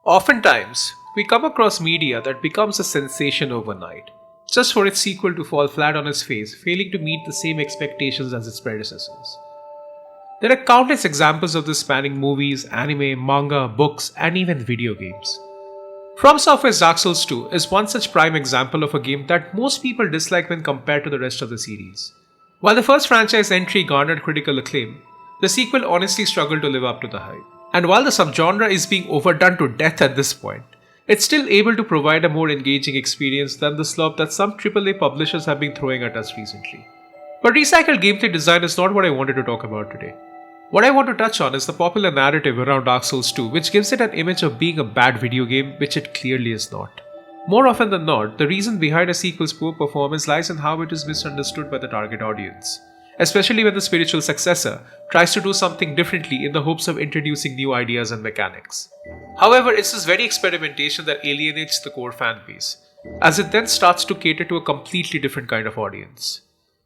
Oftentimes, we come across media that becomes a sensation overnight, just for its sequel to fall flat on its face, failing to meet the same expectations as its predecessors. There are countless examples of this spanning movies, anime, manga, books, and even video games. FromSoftware's Dark Souls 2 is one such prime example of a game that most people dislike when compared to the rest of the series. While the first franchise entry garnered critical acclaim, the sequel honestly struggled to live up to the hype. And while the subgenre is being overdone to death at this point, it's still able to provide a more engaging experience than the slop that some AAA publishers have been throwing at us recently. But recycled gameplay design is not what I wanted to talk about today. What I want to touch on is the popular narrative around Dark Souls 2, which gives it an image of being a bad video game, which it clearly is not. More often than not, the reason behind a sequel's poor performance lies in how it is misunderstood by the target audience, especially when the spiritual successor tries to do something differently in the hopes of introducing new ideas and mechanics. However, it's this very experimentation that alienates the core fanbase, as it then starts to cater to a completely different kind of audience.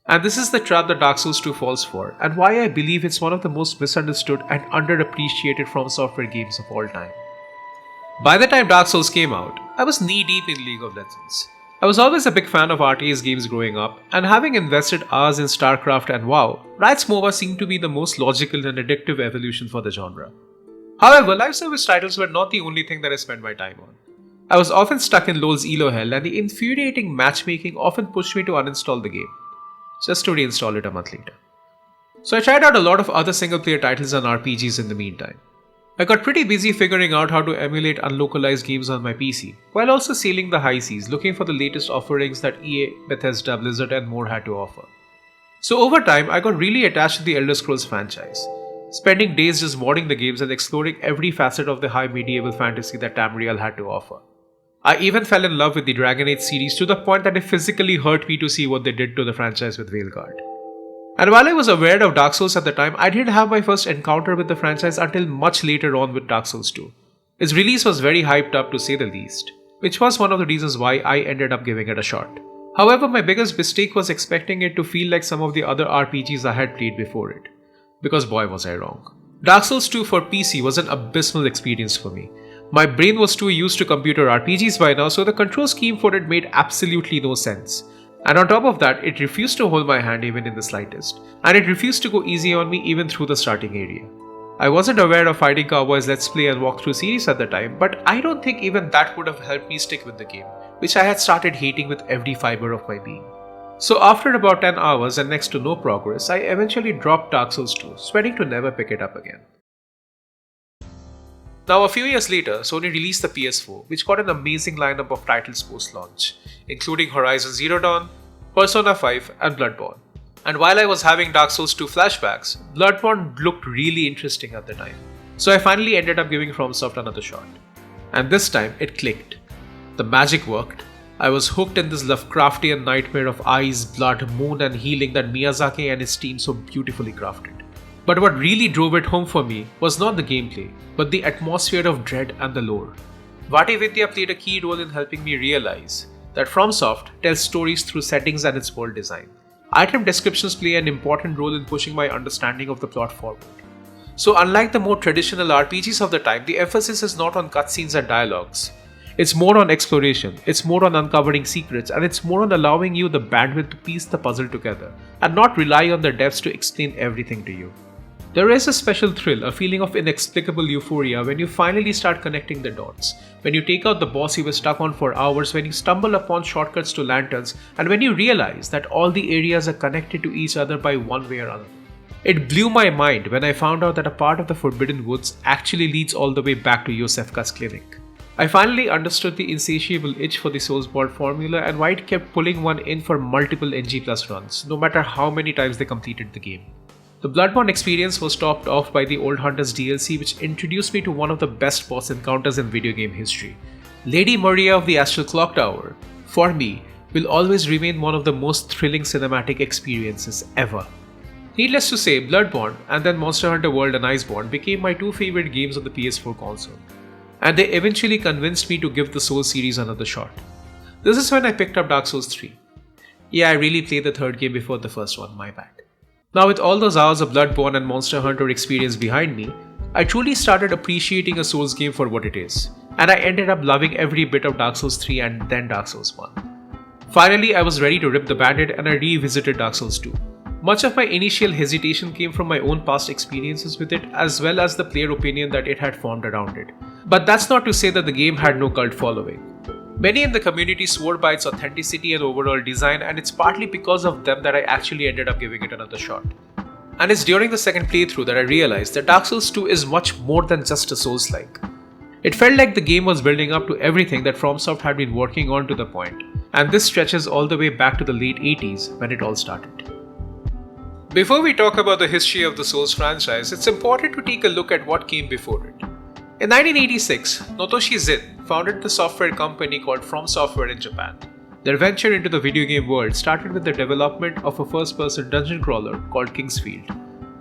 And this is the trap that Dark Souls 2 falls for, and why I believe it's one of the most misunderstood and underappreciated FromSoftware games of all time. By the time Dark Souls came out, I was knee-deep in League of Legends. I was always a big fan of RTS games growing up, and having invested hours in StarCraft and WoW, Riot's MOBA seemed to be the most logical and addictive evolution for the genre. However, live service titles were not the only thing that I spent my time on. I was often stuck in LoL's elo hell, and the infuriating matchmaking often pushed me to uninstall the game, just to reinstall it a month later. So I tried out a lot of other single-player titles and RPGs in the meantime. I got pretty busy figuring out how to emulate unlocalized games on my PC, while also sailing the high seas looking for the latest offerings that EA, Bethesda, Blizzard and more had to offer. So over time, I got really attached to the Elder Scrolls franchise, spending days just modding the games and exploring every facet of the high medieval fantasy that Tamriel had to offer. I even fell in love with the Dragon Age series to the point that it physically hurt me to see what they did to the franchise with Veilguard. And while I was aware of Dark Souls at the time, I didn't have my first encounter with the franchise until much later on with Dark Souls 2. Its release was very hyped up to say the least, which was one of the reasons why I ended up giving it a shot. However, my biggest mistake was expecting it to feel like some of the other RPGs I had played before it, because boy was I wrong. Dark Souls 2 for PC was an abysmal experience for me. My brain was too used to computer RPGs by now, so the control scheme for it made absolutely no sense. And on top of that, it refused to hold my hand even in the slightest, and it refused to go easy on me even through the starting area. I wasn't aware of Fighting Cowboys Let's Play and Walkthrough series at the time, but I don't think even that would have helped me stick with the game, which I had started hating with every fiber of my being. So after about 10 hours and next to no progress, I eventually dropped Dark Souls 2, swearing to never pick it up again. Now a few years later, Sony released the PS4, which got an amazing lineup of titles post-launch, including Horizon Zero Dawn, Persona 5 and Bloodborne. And while I was having Dark Souls 2 flashbacks, Bloodborne looked really interesting at the time. So I finally ended up giving FromSoft another shot. And this time it clicked. The magic worked. I was hooked in this Lovecraftian nightmare of eyes, blood, moon and healing that Miyazaki and his team so beautifully crafted. But what really drove it home for me was not the gameplay, but the atmosphere of dread and the lore. Vati Vidya played a key role in helping me realize that FromSoft tells stories through settings and its world design. Item descriptions play an important role in pushing my understanding of the plot forward. So unlike the more traditional RPGs of the time, the emphasis is not on cutscenes and dialogues. It's more on exploration, it's more on uncovering secrets, and it's more on allowing you the bandwidth to piece the puzzle together, and not rely on the devs to explain everything to you. There is a special thrill, a feeling of inexplicable euphoria when you finally start connecting the dots, when you take out the boss you were stuck on for hours, when you stumble upon shortcuts to lanterns, and when you realize that all the areas are connected to each other by one way or another. It blew my mind when I found out that a part of the Forbidden Woods actually leads all the way back to Yosefka's clinic. I finally understood the insatiable itch for the Soulsborne formula and why it kept pulling one in for multiple NG+ runs, no matter how many times they completed the game. The Bloodborne experience was topped off by the Old Hunters DLC, which introduced me to one of the best boss encounters in video game history. Lady Maria of the Astral Clock Tower, for me, will always remain one of the most thrilling cinematic experiences ever. Needless to say, Bloodborne and then Monster Hunter World and Iceborne became my two favorite games on the PS4 console, and they eventually convinced me to give the Souls series another shot. This is when I picked up Dark Souls 3. Yeah, I really played the third game before the first one, my bad. Now with all those hours of Bloodborne and Monster Hunter experience behind me, I truly started appreciating a Souls game for what it is, and I ended up loving every bit of Dark Souls 3 and then Dark Souls 1. Finally, I was ready to rip the band-aid and I revisited Dark Souls 2. Much of my initial hesitation came from my own past experiences with it, as well as the player opinion that it had formed around it. But that's not to say that the game had no cult following. Many in the community swore by its authenticity and overall design, and it's partly because of them that I actually ended up giving it another shot. And it's during the second playthrough that I realized that Dark Souls 2 is much more than just a Souls-like. It felt like the game was building up to everything that FromSoft had been working on to the point, and this stretches all the way back to the late 80s when it all started. Before we talk about the history of the Souls franchise, it's important to take a look at what came before it. In 1986, Notoshi Zin founded the software company called FromSoftware in Japan. Their venture into the video game world started with the development of a first-person dungeon crawler called Kingsfield.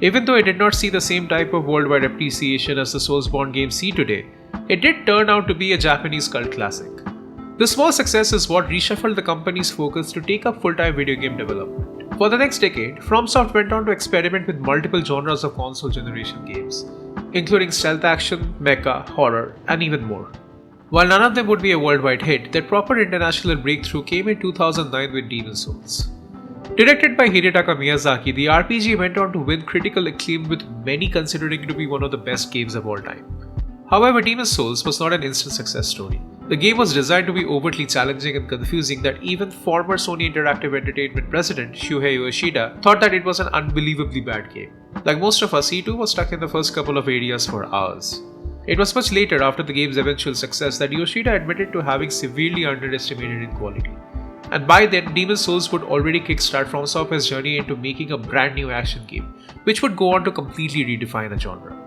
Even though it did not see the same type of worldwide appreciation as the Soulsborne games see today, it did turn out to be a Japanese cult classic. The small success is what reshuffled the company's focus to take up full-time video game development. For the next decade, FromSoft went on to experiment with multiple genres of console generation games, including stealth action, mecha, horror, and even more. While none of them would be a worldwide hit, their proper international breakthrough came in 2009 with Demon's Souls. Directed by Hidetaka Miyazaki, the RPG went on to win critical acclaim, with many considering it to be one of the best games of all time. However, Demon's Souls was not an instant success story. The game was designed to be overtly challenging and confusing that even former Sony Interactive Entertainment president Shuhei Yoshida thought that it was an unbelievably bad game. Like most of us, he too was stuck in the first couple of areas for hours. It was much later, after the game's eventual success, that Yoshida admitted to having severely underestimated in quality. And by then, Demon's Souls would already kickstart FromSoftware's journey into making a brand new action game, which would go on to completely redefine a genre.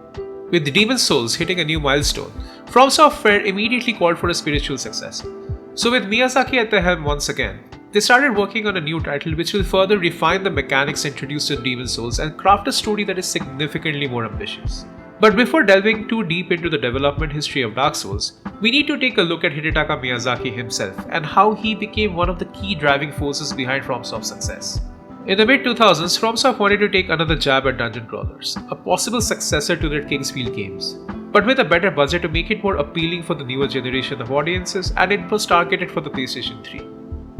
With Demon's Souls hitting a new milestone, FromSoftware immediately called for a spiritual successor. So with Miyazaki at the helm once again, they started working on a new title which will further refine the mechanics introduced in Demon's Souls and craft a story that is significantly more ambitious. But before delving too deep into the development history of Dark Souls, we need to take a look at Hidetaka Miyazaki himself and how he became one of the key driving forces behind FromSoft's success. In the mid-2000s, FromSoft wanted to take another jab at dungeon crawlers, a possible successor to their Kingsfield games, but with a better budget to make it more appealing for the newer generation of audiences, and it was targeted for the PlayStation 3.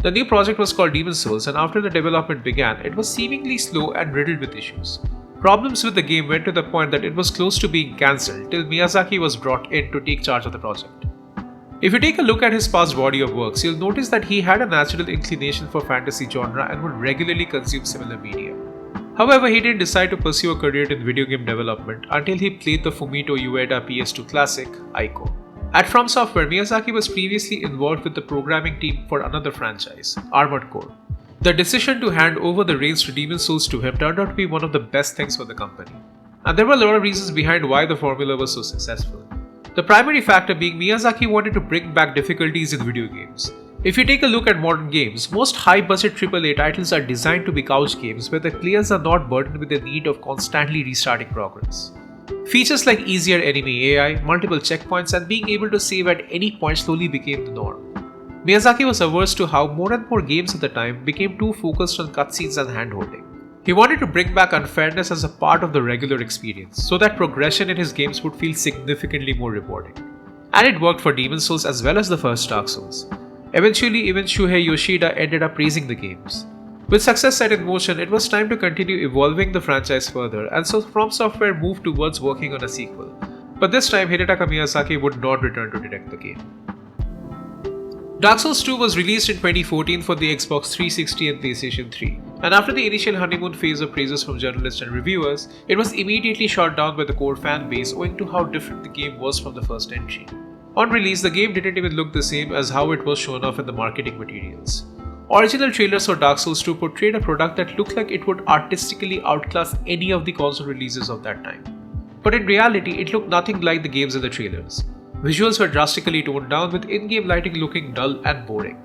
The new project was called Demon's Souls, and after the development began, it was seemingly slow and riddled with issues. Problems with the game went to the point that it was close to being cancelled till Miyazaki was brought in to take charge of the project. If you take a look at his past body of works, you'll notice that he had a natural inclination for fantasy genre and would regularly consume similar media. However, he didn't decide to pursue a career in video game development until he played the Fumito Ueda PS2 classic, Ico. At FromSoftware, Miyazaki was previously involved with the programming team for another franchise, Armored Core. The decision to hand over the reins to Demon's Souls to him turned out to be one of the best things for the company. And there were a lot of reasons behind why the formula was so successful. The primary factor being Miyazaki wanted to bring back difficulties in video games. If you take a look at modern games, most high-budget AAA titles are designed to be couch games where the players are not burdened with the need of constantly restarting progress. Features like easier enemy AI, multiple checkpoints, and being able to save at any point slowly became the norm. Miyazaki was averse to how more and more games at the time became too focused on cutscenes and handholding. He wanted to bring back unfairness as a part of the regular experience, so that progression in his games would feel significantly more rewarding. And it worked for Demon's Souls as well as the first Dark Souls. Eventually, even Shuhei Yoshida ended up praising the games. With success set in motion, it was time to continue evolving the franchise further, and so FromSoftware moved towards working on a sequel. But this time, Hidetaka Miyazaki would not return to direct the game. Dark Souls 2 was released in 2014 for the Xbox 360 and PlayStation 3, and after the initial honeymoon phase of praises from journalists and reviewers, it was immediately shot down by the core fan base owing to how different the game was from the first entry. On release, the game didn't even look the same as how it was shown off in the marketing materials. Original trailers for Dark Souls 2 portrayed a product that looked like it would artistically outclass any of the console releases of that time. But in reality, it looked nothing like the games in the trailers. Visuals were drastically toned down, with in-game lighting looking dull and boring.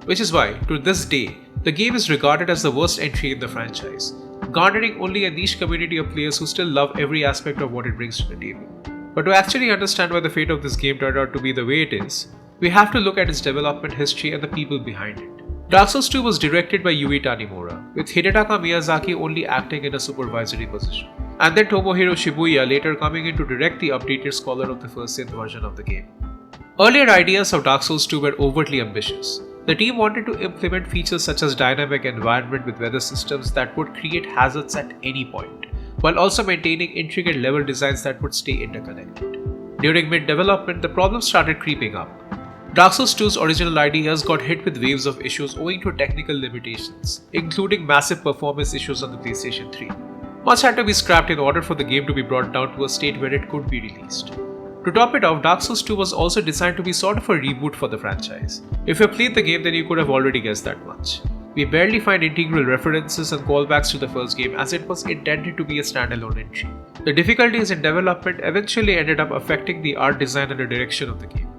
Which is why, to this day, the game is regarded as the worst entry in the franchise, garnering only a niche community of players who still love every aspect of what it brings to the table. But to actually understand why the fate of this game turned out to be the way it is, we have to look at its development history and the people behind it. Dark Souls 2 was directed by Yui Tanimura, with Hidetaka Miyazaki only acting in a supervisory position. and then Tomohiro Shibuya later coming in to direct the updated scholar of the first synth version of the game. Earlier ideas of Dark Souls 2 were overtly ambitious. The team wanted to implement features such as dynamic environment with weather systems that would create hazards at any point, while also maintaining intricate level designs that would stay interconnected. During mid-development, the problems started creeping up. Dark Souls 2's original ideas got hit with waves of issues owing to technical limitations, including massive performance issues on the PlayStation 3. Much had to be scrapped in order for the game to be brought down to a state where it could be released. To top it off, Dark Souls 2 was also designed to be sort of a reboot for the franchise. If you played the game, then you could have already guessed that much. We barely find integral references and callbacks to the first game as it was intended to be a standalone entry. The difficulties in development eventually ended up affecting the art design and the direction of the game.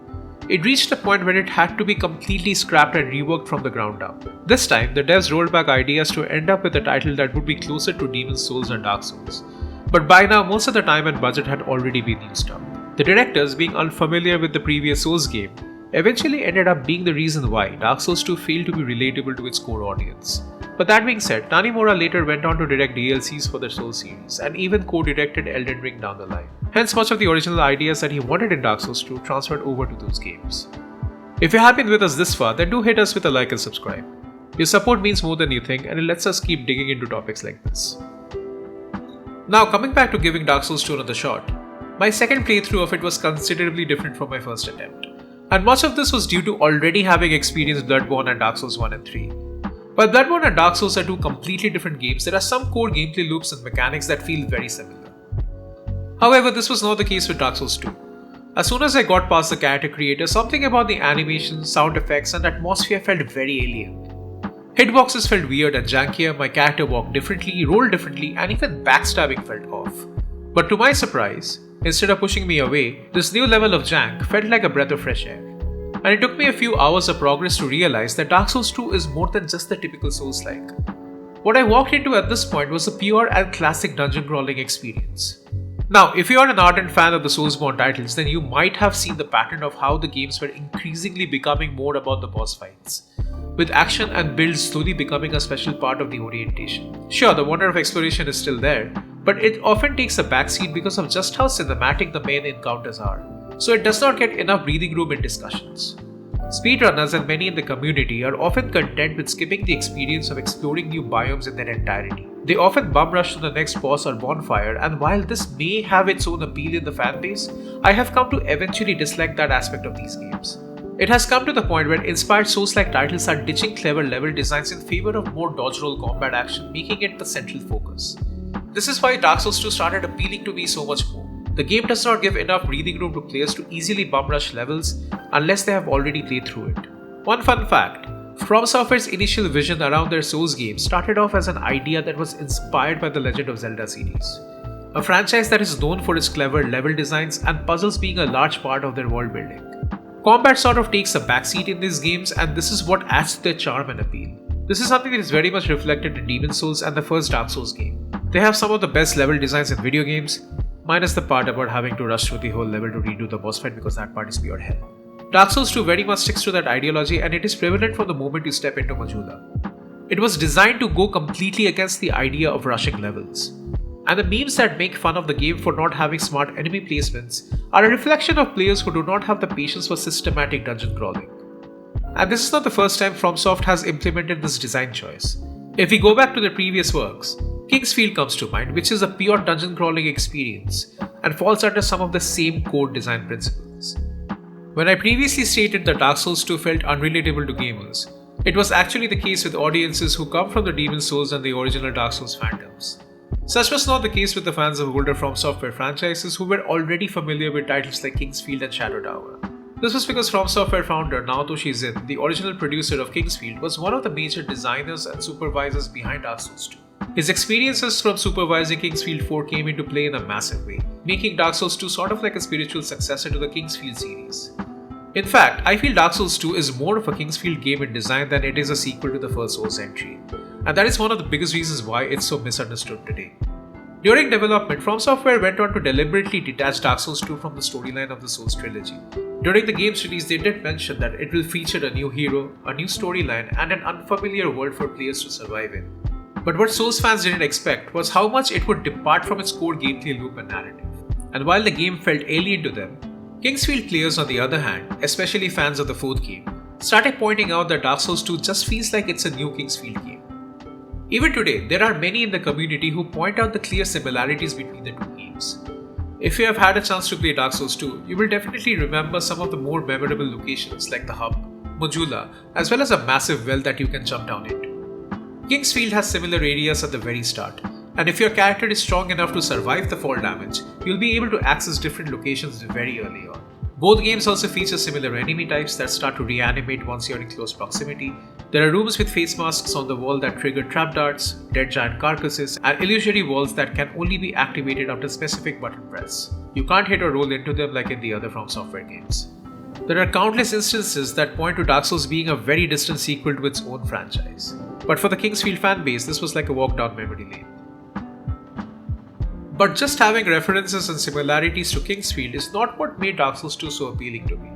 It reached a point where it had to be completely scrapped and reworked from the ground up. This time, the devs rolled back ideas to end up with a title that would be closer to Demon's Souls and Dark Souls. But by now, most of the time and budget had already been used up. The directors, being unfamiliar with the previous Souls game, eventually ended up being the reason why Dark Souls 2 failed to be relatable to its core audience. But that being said, Tanimura later went on to direct DLCs for the Souls series and even co-directed Elden Ring down the line. Hence, much of the original ideas that he wanted in Dark Souls 2 transferred over to those games. If you have been with us this far, then do hit us with a like and subscribe. Your support means more than you think, and it lets us keep digging into topics like this. Now, coming back to giving Dark Souls 2 another shot, my second playthrough of it was considerably different from my first attempt, and much of this was due to already having experienced Bloodborne and Dark Souls 1 and 3. While Bloodborne and Dark Souls are two completely different games, there are some core gameplay loops and mechanics that feel very similar. However, this was not the case with Dark Souls 2. As soon as I got past the character creator, something about the animation, sound effects, and atmosphere felt very alien. Hitboxes felt weird and jankier, my character walked differently, rolled differently, and even backstabbing felt off. But to my surprise, instead of pushing me away, this new level of jank felt like a breath of fresh air. And it took me a few hours of progress to realize that Dark Souls 2 is more than just the typical Souls-like. What I walked into at this point was a pure and classic dungeon crawling experience. Now, if you are an ardent fan of the Soulsborne titles, then you might have seen the pattern of how the games were increasingly becoming more about the boss fights, with action and builds slowly becoming a special part of the orientation. Sure, the wonder of exploration is still there, but it often takes a backseat because of just how cinematic the main encounters are, so it does not get enough breathing room in discussions. Speedrunners and many in the community are often content with skipping the experience of exploring new biomes in their entirety. They often bum rush to the next boss or bonfire, and while this may have its own appeal in the fanbase, I have come to eventually dislike that aspect of these games. It has come to the point where inspired Souls-like titles are ditching clever level designs in favor of more dodge roll combat action, making it the central focus. This is why Dark Souls 2 started appealing to me so much more. The game does not give enough breathing room to players to easily bum rush levels unless they have already played through it. One fun fact, FromSoftware's initial vision around their Souls games started off as an idea that was inspired by the Legend of Zelda series, a franchise that is known for its clever level designs and puzzles being a large part of their world building. Combat sort of takes a backseat in these games, and this is what adds to their charm and appeal. This is something that is very much reflected in Demon's Souls and the first Dark Souls game. They have some of the best level designs in video games, minus the part about having to rush through the whole level to redo the boss fight because that part is pure hell. Dark Souls 2 very much sticks to that ideology, and it is prevalent from the moment you step into Majula. It was designed to go completely against the idea of rushing levels. And the memes that make fun of the game for not having smart enemy placements are a reflection of players who do not have the patience for systematic dungeon crawling. And this is not the first time FromSoft has implemented this design choice. If we go back to their previous works, King's Field comes to mind, which is a pure dungeon crawling experience and falls under some of the same core design principles. When I previously stated that Dark Souls 2 felt unrelatable to gamers, it was actually the case with audiences who come from the Demon's Souls and the original Dark Souls fandoms. Such was not the case with the fans of older FromSoftware franchises who were already familiar with titles like King's Field and Shadow Tower. This was because FromSoftware founder Naotoshi Zin, the original producer of King's Field, was one of the major designers and supervisors behind Dark Souls 2. His experiences from supervising King's Field 4 came into play in a massive way, making Dark Souls 2 sort of like a spiritual successor to the King's Field series. In fact, I feel Dark Souls 2 is more of a King's Field game in design than it is a sequel to the first Souls entry, and that is one of the biggest reasons why it's so misunderstood today. During development, FromSoftware went on to deliberately detach Dark Souls 2 from the storyline of the Souls trilogy. During the game's release, they did mention that it will feature a new hero, a new storyline, and an unfamiliar world for players to survive in. But what Souls fans didn't expect was how much it would depart from its core gameplay loop and narrative. And while the game felt alien to them, Kingsfield players, on the other hand, especially fans of the fourth game, started pointing out that Dark Souls 2 just feels like it's a new Kingsfield game. Even today, there are many in the community who point out the clear similarities between the two games. If you have had a chance to play Dark Souls 2, you will definitely remember some of the more memorable locations like the hub, Modula, as well as a massive well that you can jump down into. Kingsfield has similar areas at the very start, and if your character is strong enough to survive the fall damage, you'll be able to access different locations very early on. Both games also feature similar enemy types that start to reanimate once you're in close proximity. There are rooms with face masks on the wall that trigger trap darts, dead giant carcasses, and illusory walls that can only be activated after specific button press. You can't hit or roll into them like in the other FromSoftware games. There are countless instances that point to Dark Souls being a very distant sequel to its own franchise. But for the Kingsfield fanbase, this was like a walk down memory lane. But just having references and similarities to Kingsfield is not what made Dark Souls 2 so appealing to me.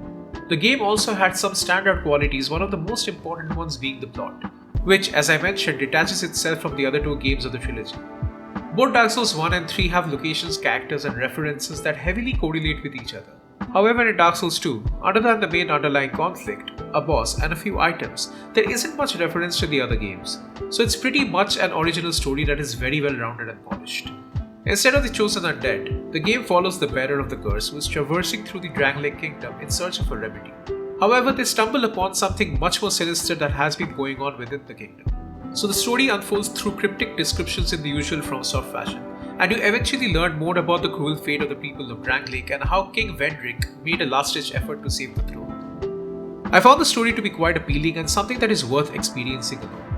The game also had some standout qualities, one of the most important ones being the plot, which, as I mentioned, detaches itself from the other two games of the trilogy. Both Dark Souls 1 and 3 have locations, characters, and references that heavily correlate with each other. However, in Dark Souls 2, other than the main underlying conflict, a boss, and a few items, there isn't much reference to the other games, so it's pretty much an original story that is very well rounded and polished. Instead of the chosen undead, the game follows the bearer of the curse who is traversing through the Drangleic kingdom in search of a remedy. However, they stumble upon something much more sinister that has been going on within the kingdom. So the story unfolds through cryptic descriptions in the usual FromSoft fashion, and you eventually learn more about the cruel fate of the people of Drangleic and how King Vendrick made a last-ditch effort to save the throne. I found the story to be quite appealing and something that is worth experiencing alone.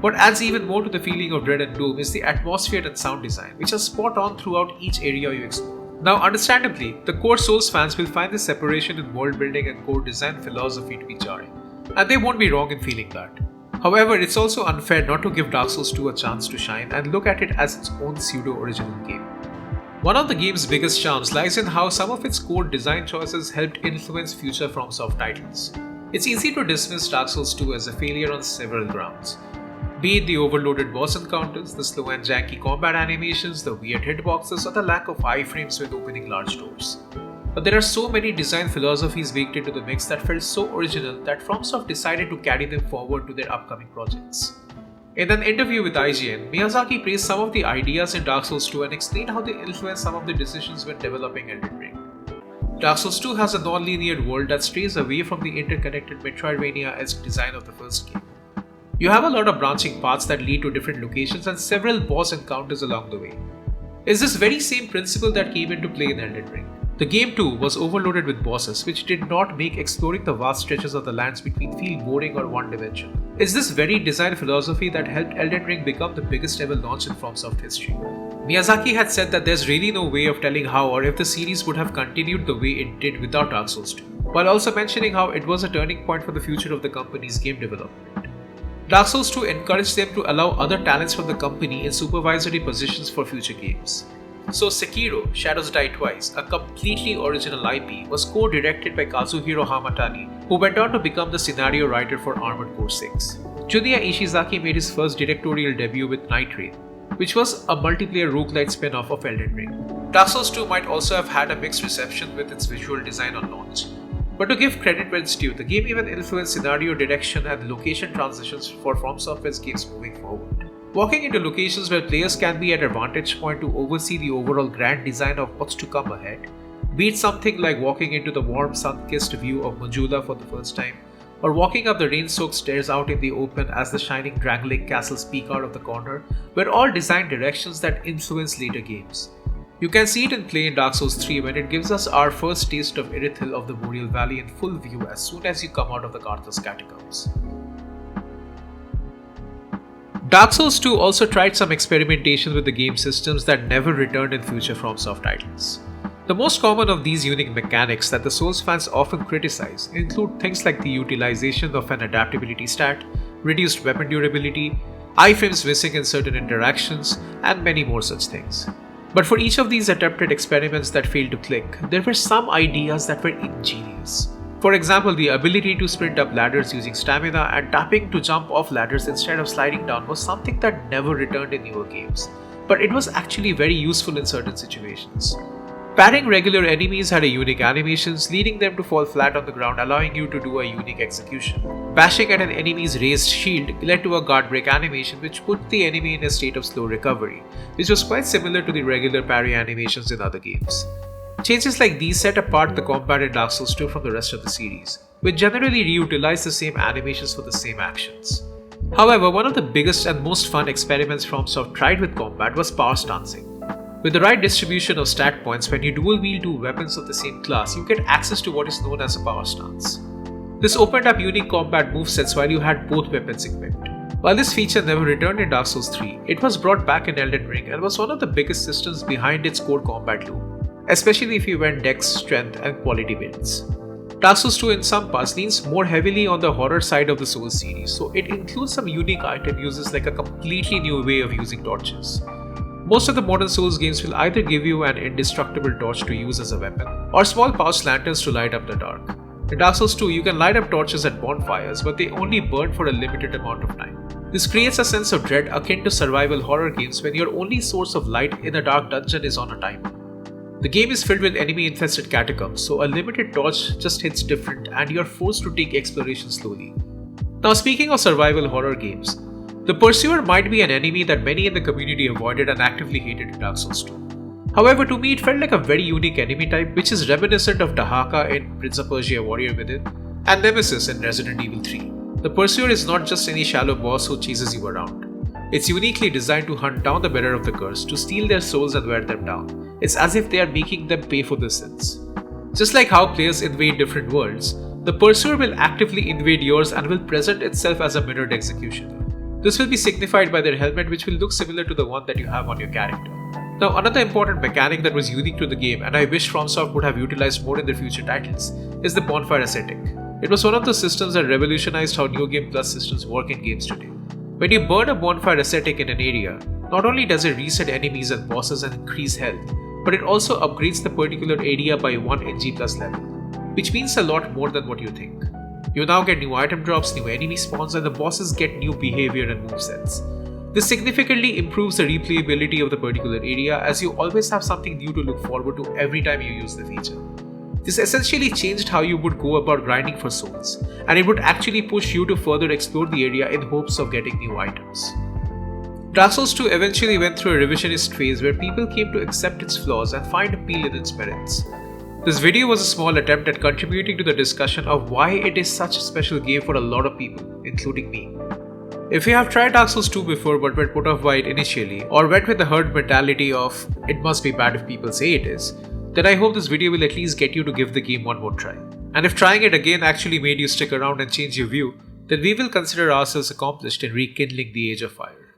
What adds even more to the feeling of dread and doom is the atmosphere and sound design, which are spot on throughout each area you explore. Now, understandably, the core Souls fans will find this separation in world building and core design philosophy to be jarring, and they won't be wrong in feeling that. However, it's also unfair not to give Dark Souls 2 a chance to shine and look at it as its own pseudo-original game. One of the game's biggest charms lies in how some of its core design choices helped influence future FromSoft titles. It's easy to dismiss Dark Souls 2 as a failure on several grounds. Be it the overloaded boss encounters, the slow and janky combat animations, the weird hitboxes, or the lack of iframes when opening large doors. But there are so many design philosophies baked into the mix that felt so original that FromSoft decided to carry them forward to their upcoming projects. In an interview with IGN, Miyazaki praised some of the ideas in Dark Souls 2 and explained how they influenced some of the decisions when developing Elden Ring. Dark Souls 2 has a non-linear world that strays away from the interconnected Metroidvania-esque design of the first game. You have a lot of branching paths that lead to different locations and several boss encounters along the way. It's this very same principle that came into play in Elden Ring. The game too was overloaded with bosses, which did not make exploring the vast stretches of the lands between feel boring or one-dimensional. It's this very design philosophy that helped Elden Ring become the biggest ever launch in FromSoft history. Miyazaki had said that there's really no way of telling how or if the series would have continued the way it did without Dark Souls 2, while also mentioning how it was a turning point for the future of the company's game development. Dark Souls 2 encouraged them to allow other talents from the company in supervisory positions for future games. So Sekiro, Shadows Die Twice, a completely original IP, was co-directed by Kazuhiro Hamatani, who went on to become the scenario writer for Armored Core 6. Junya Ishizaki made his first directorial debut with Night Rain, which was a multiplayer roguelite spin-off of Elden Ring. Dark Souls 2 might also have had a mixed reception with its visual design on launch. But to give credit where it's due, the game even influenced scenario direction and location transitions for FromSoftware's games moving forward. Walking into locations where players can be at a vantage point to oversee the overall grand design of what's to come ahead, be it something like walking into the warm sun-kissed view of Majula for the first time, or walking up the rain-soaked stairs out in the open as the shining Drangleic castles peek out of the corner, were all design directions that influence later games. You can see it in play in Dark Souls 3 when it gives us our first taste of Irithil of the Boreal Valley in full view as soon as you come out of the Karthus catacombs. Dark Souls 2 also tried some experimentation with the game systems that never returned in future FromSoft titles. The most common of these unique mechanics that the Souls fans often criticize include things like the utilization of an adaptability stat, reduced weapon durability, iframes missing in certain interactions, and many more such things. But for each of these attempted experiments that failed to click, there were some ideas that were ingenious. For example, the ability to sprint up ladders using stamina and tapping to jump off ladders instead of sliding down was something that never returned in newer games, but it was actually very useful in certain situations. Parrying regular enemies had a unique animations, leading them to fall flat on the ground, allowing you to do a unique execution. Bashing at an enemy's raised shield led to a guard break animation which put the enemy in a state of slow recovery, which was quite similar to the regular parry animations in other games. Changes like these set apart the combat in Dark Souls 2 from the rest of the series, which generally reutilize the same animations for the same actions. However, one of the biggest and most fun experiments FromSoft tried with combat was power stancing. With the right distribution of stat points, when you dual wield two weapons of the same class, you get access to what is known as a power stance. This opened up unique combat movesets while you had both weapons equipped. While this feature never returned in Dark Souls 3, it was brought back in Elden Ring and was one of the biggest systems behind its core combat loop, especially if you went dex, strength, and quality builds. Dark Souls 2 in some parts leans more heavily on the horror side of the Souls series, so it includes some unique item uses like a completely new way of using torches. Most of the modern Souls games will either give you an indestructible torch to use as a weapon, or small pouch lanterns to light up the dark. In Dark Souls 2, you can light up torches at bonfires, but they only burn for a limited amount of time. This creates a sense of dread akin to survival horror games when your only source of light in a dark dungeon is on a timer. The game is filled with enemy-infested catacombs, so a limited torch just hits different and you're forced to take exploration slowly. Now, speaking of survival horror games, the Pursuer might be an enemy that many in the community avoided and actively hated in Dark Souls 2. However, to me it felt like a very unique enemy type which is reminiscent of Dahaka in Prince of Persia Warrior Within and Nemesis in Resident Evil 3. The Pursuer is not just any shallow boss who chases you around. It's uniquely designed to hunt down the bearer of the curse, to steal their souls and wear them down. It's as if they are making them pay for their sins. Just like how players invade different worlds, the Pursuer will actively invade yours and will present itself as a mirrored executioner. This will be signified by their helmet, which will look similar to the one that you have on your character. Now, another important mechanic that was unique to the game and I wish FromSoft would have utilized more in their future titles is the bonfire ascetic. It was one of the systems that revolutionized how New Game Plus systems work in games today. When you burn a bonfire ascetic in an area, not only does it reset enemies and bosses and increase health, but it also upgrades the particular area by 1 NG plus level, which means a lot more than what you think. You now get new item drops, new enemy spawns, and the bosses get new behavior and movesets. This significantly improves the replayability of the particular area as you always have something new to look forward to every time you use the feature. This essentially changed how you would go about grinding for souls, and it would actually push you to further explore the area in hopes of getting new items. Dark Souls 2 eventually went through a revisionist phase where people came to accept its flaws and find appeal in its merits. This video was a small attempt at contributing to the discussion of why it is such a special game for a lot of people, including me. If you have tried Dark Souls 2 before but were put off by it initially, or went with the herd mentality of it must be bad if people say it is, then I hope this video will at least get you to give the game one more try. And if trying it again actually made you stick around and change your view, then we will consider ourselves accomplished in rekindling the Age of Fire.